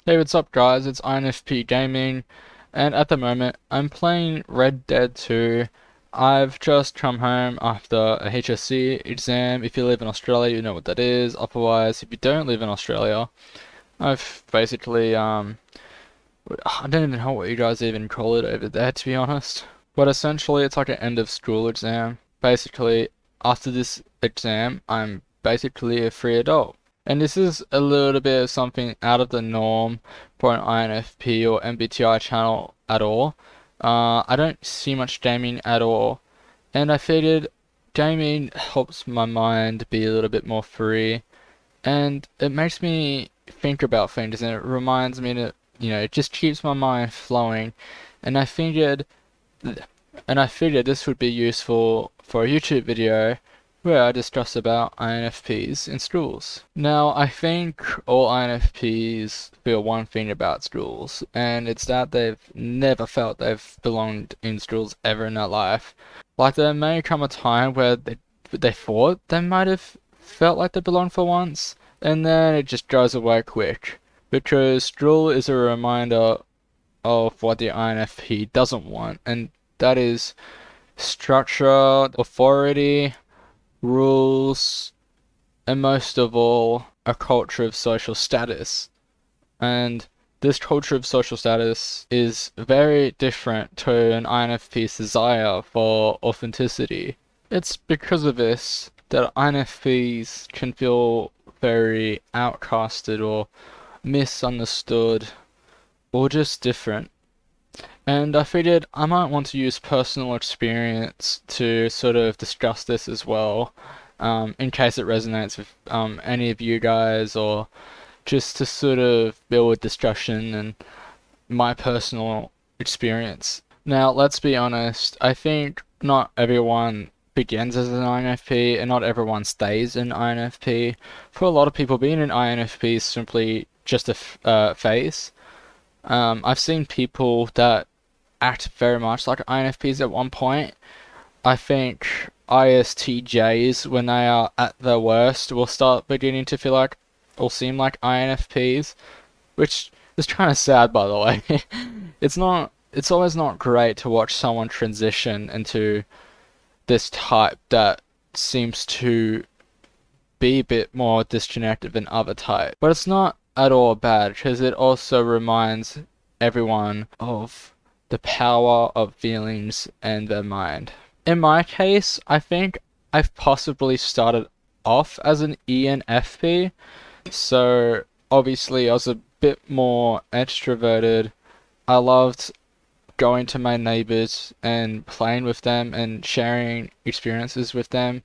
Hey, what's up guys, it's INFP Gaming, and at the moment I'm playing Red Dead 2. I've just come home after a HSC exam. If you live in Australia, you know what that is. Otherwise, if you don't live in Australia, I've basically, I don't even know what you guys even call it over there, to be honest. But essentially, it's like an end of school exam. Basically, after this exam, I'm basically a free adult. And this is a little bit of something out of the norm for an INFP or MBTI channel at all. I don't see much gaming at all, and I figured gaming helps my mind be a little bit more free, and it makes me think about things, and it reminds me to, it just keeps my mind flowing, and I figured this would be useful for a YouTube video where I discuss about INFPs in schools. Now, I think all INFPs feel one thing about schools, and it's that they've never felt they've belonged in schools ever in their life. Like, there may come a time where they thought they might have felt like they belonged for once, and then it just goes away quick. Because school is a reminder of what the INFP doesn't want, and that is structure, authority, rules, and most of all, a culture of social status. And this culture of social status is very different to an INFP's desire for authenticity. It's because of this that INFPs can feel very outcasted or misunderstood or just different. And I figured I might want to use personal experience to sort of discuss this as well, in case it resonates with any of you guys, or just to sort of build discussion and my personal experience. Now, let's be honest, I think not everyone begins as an INFP and not everyone stays in INFP. For a lot of people, being an INFP is simply just a phase. I've seen people that act very much like INFPs at one point. I think ISTJs, when they are at their worst, will start beginning to feel like, or seem like INFPs, which is kind of sad, by the way. It's always not great to watch someone transition into this type that seems to be a bit more disconnected than other type. But it's not at all bad, because it also reminds everyone of the power of feelings and their mind. In my case, I think I've possibly started off as an ENFP, so obviously I was a bit more extroverted. I loved going to my neighbors and playing with them and sharing experiences with them.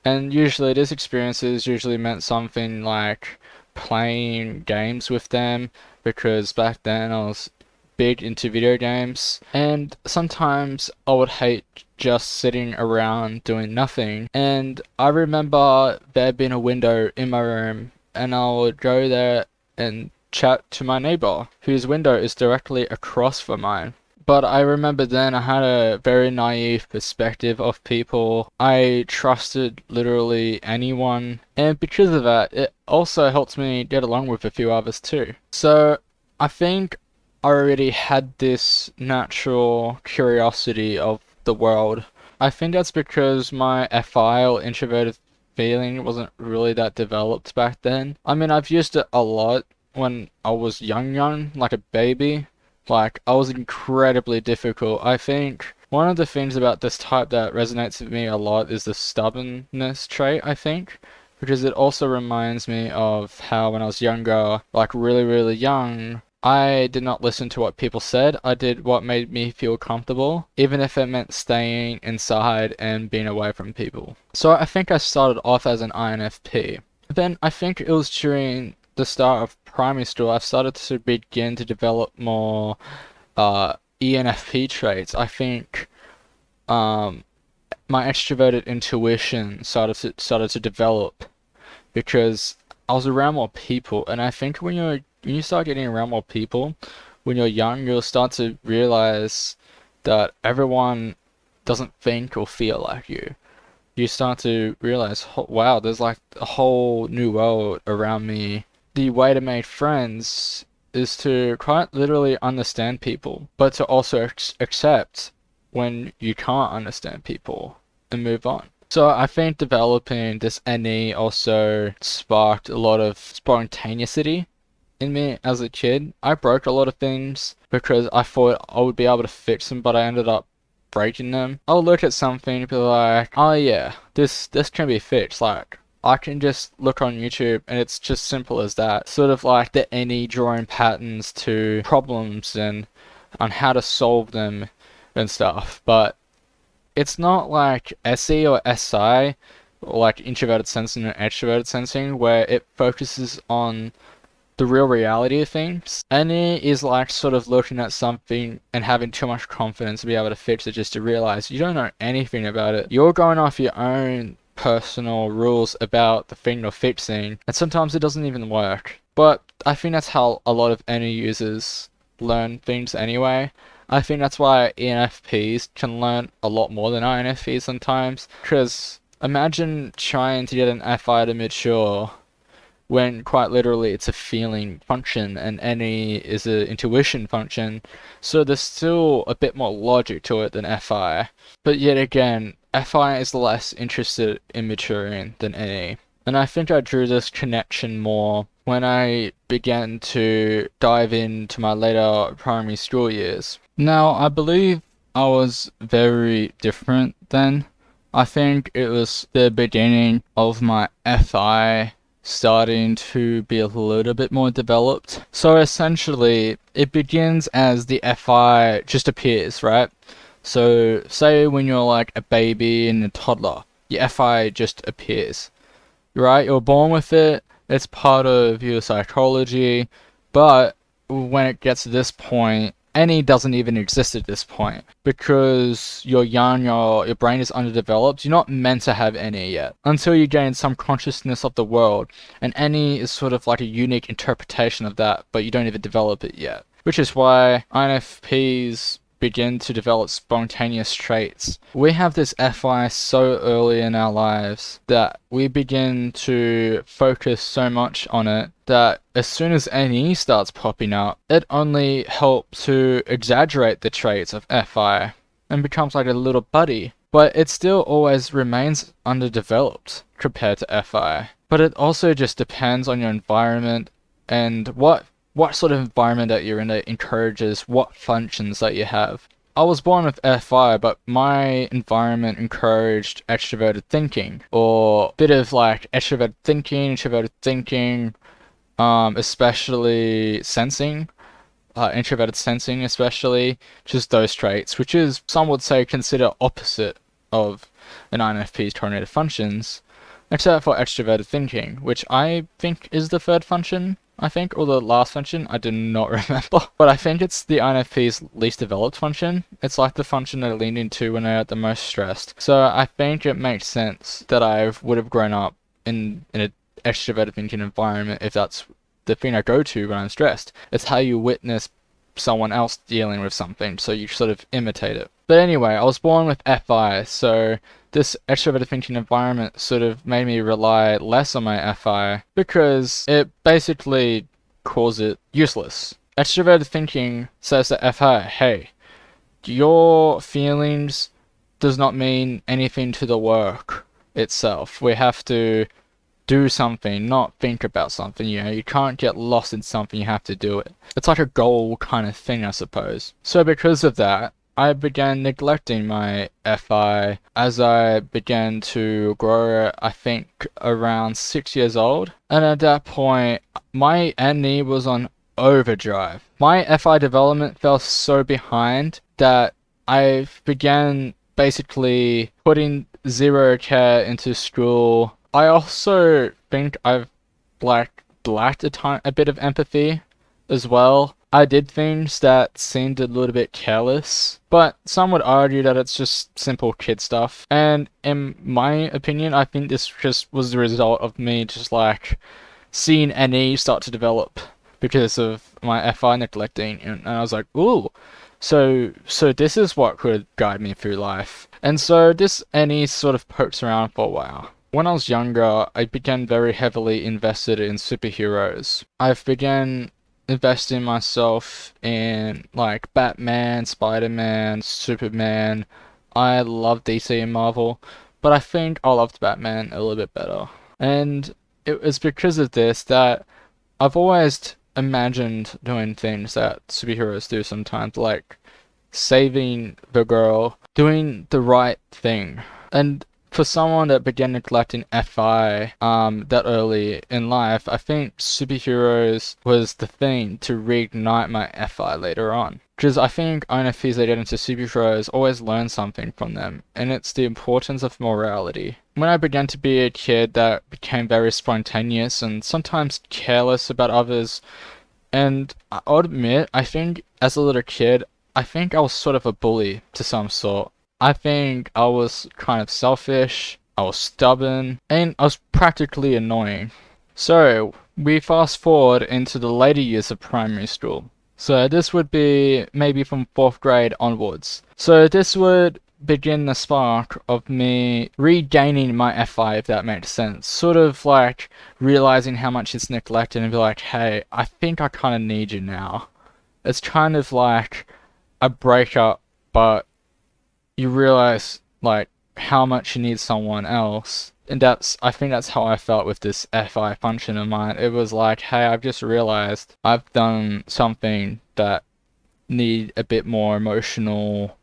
And usually these experiences usually meant something like playing games with them, because back then I was big into video games, and sometimes I would hate just sitting around doing nothing. And I remember there being a window in my room, and I would go there and chat to my neighbor, whose window is directly across from mine. But I remember then I had a very naive perspective of people. I trusted literally anyone, and because of that, it also helped me get along with a few others too. So I think I already had this natural curiosity of the world. I think that's because my FI or introverted feeling wasn't really that developed back then. I mean, I've used it a lot when I was young, like a baby. Like, I was incredibly difficult. I think one of the things about this type that resonates with me a lot is the stubbornness trait, I think. Because it also reminds me of how when I was younger, like really, really young, I did not listen to what people said. I did what made me feel comfortable, even if it meant staying inside and being away from people. So I think I started off as an INFP. Then I think it was during the start of primary school I started to begin to develop more ENFP traits. I think my extroverted intuition started to develop because I was around more people, and I think when you start getting around more people when you're young, you'll start to realize that everyone doesn't think or feel like you. You start to realize, wow, there's like a whole new world around me. The way to make friends is to quite literally understand people, but to also accept when you can't understand people and move on. So I think developing this NE also sparked a lot of spontaneity in me as a kid. I broke a lot of things because I thought I would be able to fix them, but I ended up breaking them. I'll look at something and be like, oh yeah, this can be fixed. Like, I can just look on YouTube and it's just simple as that. Sort of like the any drawing patterns to problems and on how to solve them and stuff. But it's not like SE or SI, or like introverted sensing and extroverted sensing, where it focuses on the real reality of things. NE is like sort of looking at something and having too much confidence to be able to fix it, just to realize you don't know anything about it. You're going off your own personal rules about the thing you're fixing, and sometimes it doesn't even work. But I think that's how a lot of NE users learn things anyway. I think that's why ENFPs can learn a lot more than INFPs sometimes, because imagine trying to get an FI to mature when quite literally it's a feeling function and NE is an intuition function, so there's still a bit more logic to it than FI. But yet again, FI is less interested in maturing than NE. And I think I drew this connection more when I began to dive into my later primary school years. Now, I believe I was very different then. I think it was the beginning of my FI starting to be a little bit more developed. So essentially, it begins as the FI just appears, right? So say when you're like a baby and a toddler, your FI just appears, right? You're born with it, it's part of your psychology, but when it gets to this point, NE doesn't even exist at this point because you're young, your brain is underdeveloped. You're not meant to have NE yet until you gain some consciousness of the world, and NE is sort of like a unique interpretation of that, but you don't even develop it yet. Which is why INFPs begin to develop spontaneous traits. We have this FI so early in our lives that we begin to focus so much on it that as soon as NE starts popping up, it only helps to exaggerate the traits of FI and becomes like a little buddy. But it still always remains underdeveloped compared to FI. But it also just depends on your environment and what sort of environment that you're in that encourages what functions that you have. I was born with FI, but my environment encouraged extroverted thinking, or a bit of like extroverted thinking, especially sensing, introverted sensing especially, just those traits, which is, some would say, consider opposite of an INFP's cognitive functions, except for extroverted thinking, which I think is the third function. I think, or the last function, I do not remember. But I think it's the INFP's least developed function. It's like the function they lean into when they're the most stressed. So I think it makes sense that I would have grown up in an extroverted thinking environment if that's the thing I go to when I'm stressed. It's how you witness someone else dealing with something, so you sort of imitate it. But anyway, I was born with FI, so this extroverted thinking environment sort of made me rely less on my FI because it basically calls it useless. Extroverted thinking says to FI, hey, your feelings does not mean anything to the work itself. We have to do something, not think about something, you can't get lost in something, you have to do it. It's like a goal kind of thing, I suppose. So because of that, I began neglecting my FI as I began to grow, I think around 6 years old. And at that point, my NE was on overdrive. My FI development fell so behind that I began basically putting zero care into school. I also think I've lacked a bit of empathy as well. I did things that seemed a little bit careless, but some would argue that it's just simple kid stuff. And in my opinion, I think this just was the result of me just like seeing NE start to develop because of my FI neglecting, and I was like, ooh, so this is what could guide me through life. And so this NE sort of pokes around for a while. When I was younger, I began very heavily invested in superheroes. I've began investing myself in like Batman, Spider-Man, Superman. I love DC and Marvel, but I think I loved Batman a little bit better. And it was because of this that I've always imagined doing things that superheroes do sometimes, like saving the girl, doing the right thing. And for someone that began neglecting FI that early in life, I think superheroes was the thing to reignite my FI later on. Because I think INFPs that get into superheroes always learn something from them, and it's the importance of morality. When I began to be a kid that became very spontaneous and sometimes careless about others, and I'll admit, I think as a little kid, I think I was sort of a bully to some sort. I think I was kind of selfish, I was stubborn, and I was practically annoying. So, we fast forward into the later years of primary school. So this would be maybe from 4th grade onwards. So this would begin the spark of me regaining my FI, if that makes sense. Sort of like realizing how much it's neglected and be like, hey, I think I kind of need you now. It's kind of like a breakup, but you realize like how much you need someone else. And I think that's how I felt with this FI function of mine. It was like, hey, I've just realized I've done something that need a bit more emotional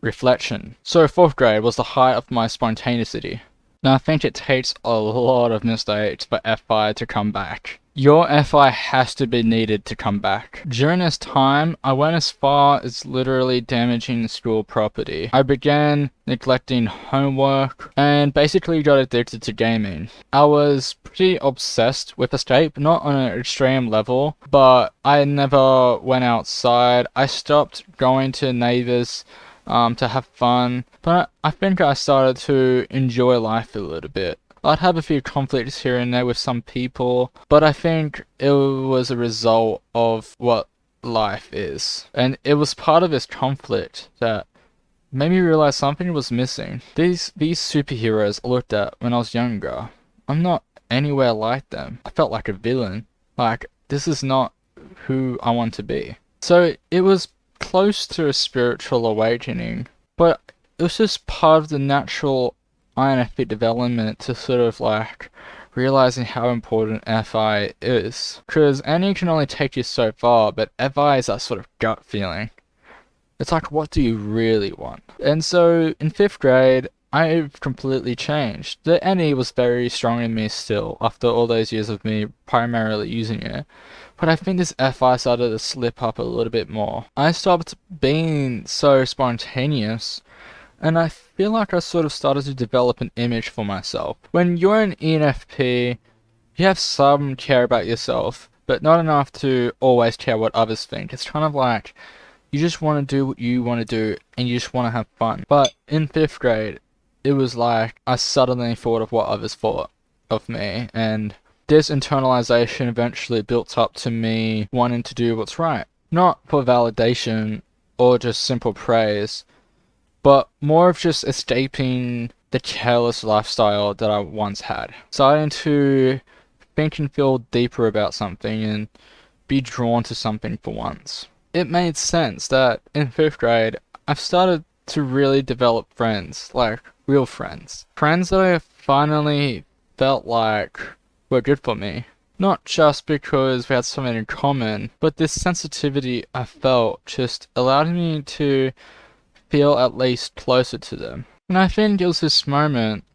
reflection. So 4th grade was the height of my spontaneity. Now I think it takes a lot of mistakes for FI to come back. Your FI has to be needed to come back. During this time, I went as far as literally damaging school property. I began neglecting homework and basically got addicted to gaming. I was pretty obsessed with escape, not on an extreme level, but I never went outside. I stopped going to neighbors to have fun, but I think I started to enjoy life a little bit. I'd have a few conflicts here and there with some people, but I think it was a result of what life is. And it was part of this conflict that made me realize something was missing. These superheroes I looked at when I was younger, I'm not anywhere like them. I felt like a villain. Like, this is not who I want to be. So it was close to a spiritual awakening, but it was just part of the natural INFP development to sort of like realizing how important FI is. Because NE can only take you so far, but FI is that sort of gut feeling. It's like, what do you really want? And so in 5th grade, I've completely changed. The NE was very strong in me still after all those years of me primarily using it. But I think this FI started to slip up a little bit more. I stopped being so spontaneous, and I feel like I sort of started to develop an image for myself. When you're an ENFP, you have some care about yourself, but not enough to always care what others think. It's kind of like, you just want to do what you want to do, and you just want to have fun. But in 5th grade, it was like I suddenly thought of what others thought of me, and this internalization eventually built up to me wanting to do what's right. Not for validation or just simple praise, but more of just escaping the careless lifestyle that I once had. Starting to think and feel deeper about something and be drawn to something for once. It made sense that in 5th grade, I've started to really develop friends, like real friends. Friends that I finally felt like were good for me. Not just because we had something in common, but this sensitivity I felt just allowed me to feel at least closer to them. And I think it was this moment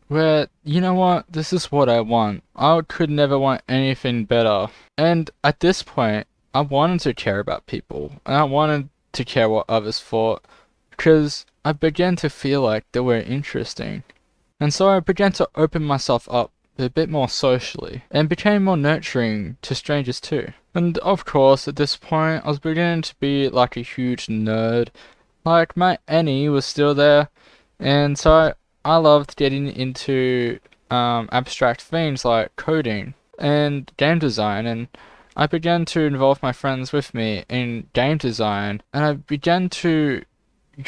where, you know what, this is what I want. I could never want anything better. And at this point, I wanted to care about people, and I wanted to care what others thought, because I began to feel like they were interesting. And so I began to open myself up a bit more socially, and became more nurturing to strangers too. And of course, at this point, I was beginning to be like a huge nerd. Like, my NE was still there, and so I loved getting into abstract things like coding and game design, and I began to involve my friends with me in game design, and I began to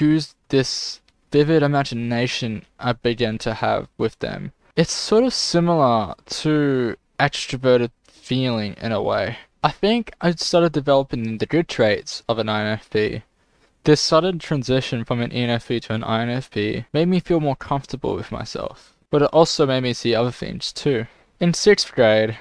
use this vivid imagination I began to have with them. It's sort of similar to extroverted feeling in a way. I think I started developing the good traits of an INFP. This sudden transition from an ENFP to an INFP made me feel more comfortable with myself, but it also made me see other things too. In 6th grade,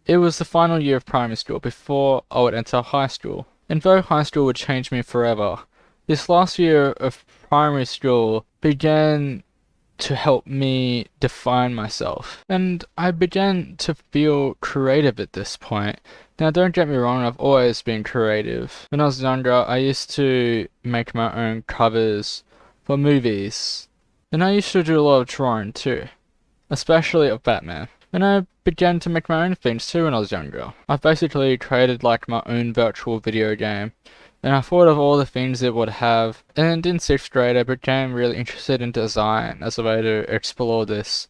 it was the final year of primary school before I would enter high school. And though high school would change me forever, this last year of primary school began to help me define myself. And I began to feel creative at this point. Now, don't get me wrong, I've always been creative. When I was younger, I used to make my own covers for movies. And I used to do a lot of drawing too, especially of Batman. And I began to make my own things too when I was younger. I basically created like my own virtual video game. And I thought of all the things it would have. And in 6th grade, I became really interested in design as a way to explore this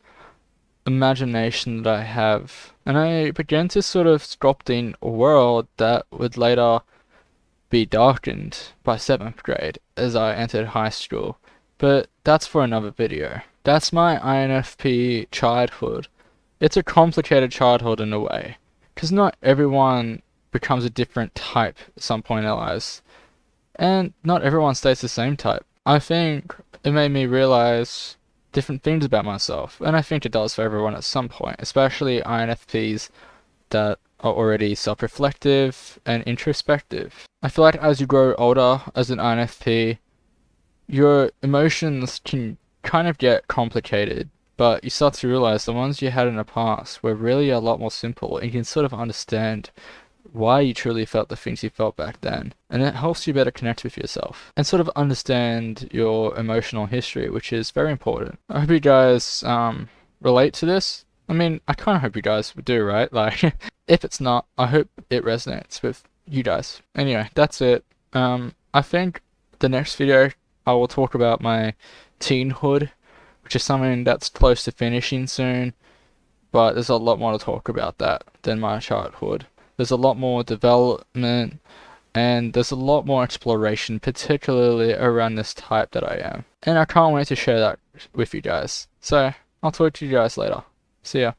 imagination that I have. And I began to sort of sculpting a world that would later be darkened by 7th grade as I entered high school. But that's for another video. That's my INFP childhood. It's a complicated childhood in a way, because not everyone becomes a different type at some point in their lives, and not everyone stays the same type. I think it made me realize different things about myself, and I think it does for everyone at some point, especially INFPs that are already self-reflective and introspective. I feel like as you grow older as an INFP, your emotions can kind of get complicated, but you start to realize the ones you had in the past were really a lot more simple, and you can sort of understand why you truly felt the things you felt back then. And it helps you better connect with yourself and sort of understand your emotional history, which is very important. I hope you guys relate to this. I mean, I kind of hope you guys do, right? Like, if it's not, I hope it resonates with you guys. Anyway, that's it. I think the next video I will talk about my teenhood, which is something that's close to finishing soon, but there's a lot more to talk about that than my childhood. There's a lot more development, and there's a lot more exploration, particularly around this type that I am. And I can't wait to share that with you guys. So, I'll talk to you guys later. See ya.